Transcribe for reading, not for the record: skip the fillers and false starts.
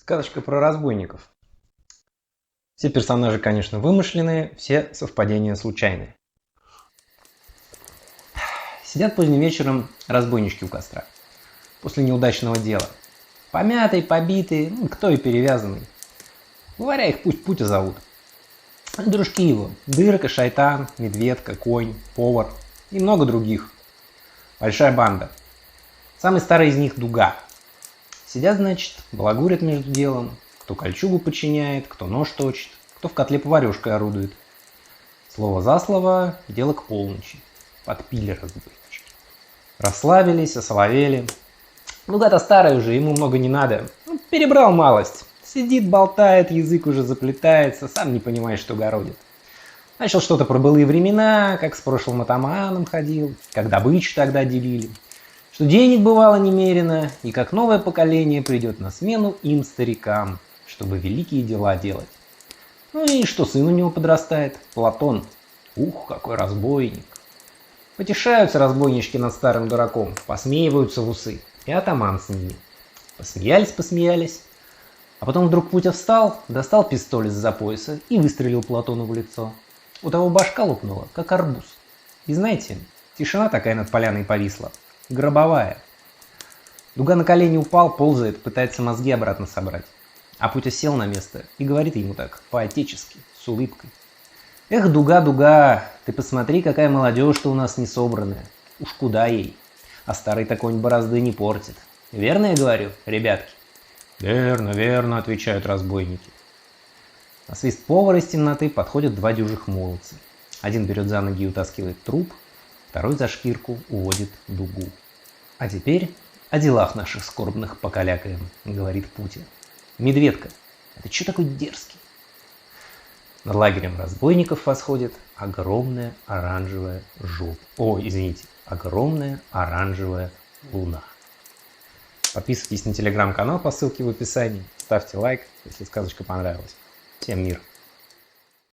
Сказочка про разбойников. Все персонажи, конечно, вымышленные, все совпадения случайные. Сидят поздним вечером разбойнички у костра. После неудачного дела. Помятый, побитый, кто и перевязанный. Говоря их пусть Путя зовут. Дружки его. Дырка, Шайтан, Медведка, Конь, Повар и много других. Большая банда. Самый старый из них Дуга. Сидят, значит, балагурят между делом. Кто кольчугу подчиняет, кто нож точит, кто в котле поварешкой орудует. Слово за слово, дело к полночи. Подпили разбойнички. Расслабились, осоловели. Дуга-то старый уже, ему много не надо. Перебрал малость. Сидит, болтает, язык уже заплетается, сам не понимает, что городит. Начал что-то про былые времена, как с прошлым атаманом ходил, как добычу тогда делили. Что денег бывало немерено, и как новое поколение придет на смену им, старикам, чтобы великие дела делать. Ну и что сын у него подрастает, Платон. Ух, какой разбойник. Потешаются разбойнички над старым дураком, посмеиваются в усы, и атаман с ними. Посмеялись. А потом вдруг Путя встал, достал пистолет из-за пояса и выстрелил Платону в лицо. У того башка лопнула, как арбуз. И знаете, тишина такая над поляной повисла. Гробовая. Дуга на колени упал, ползает, пытается мозги обратно собрать. А Путя сел на место и говорит ему так, по-отечески, с улыбкой. Эх, Дуга, Дуга, ты посмотри, какая молодежь-то у нас не собранная. Уж куда ей. А старый такой борозды не портит. Верно я говорю, ребятки? Верно, верно, отвечают разбойники. На свист повара из темноты подходят два дюжих молодца. Один берет за ноги и утаскивает труп, второй за шкирку уводит Дугу. А теперь о делах наших скорбных покалякаем, говорит Путя. Медведка, это что такой дерзкий? Над лагерем разбойников восходит огромная оранжевая огромная оранжевая луна. Подписывайтесь на телеграм-канал по ссылке в описании, ставьте лайк, если сказочка понравилась. Всем мир!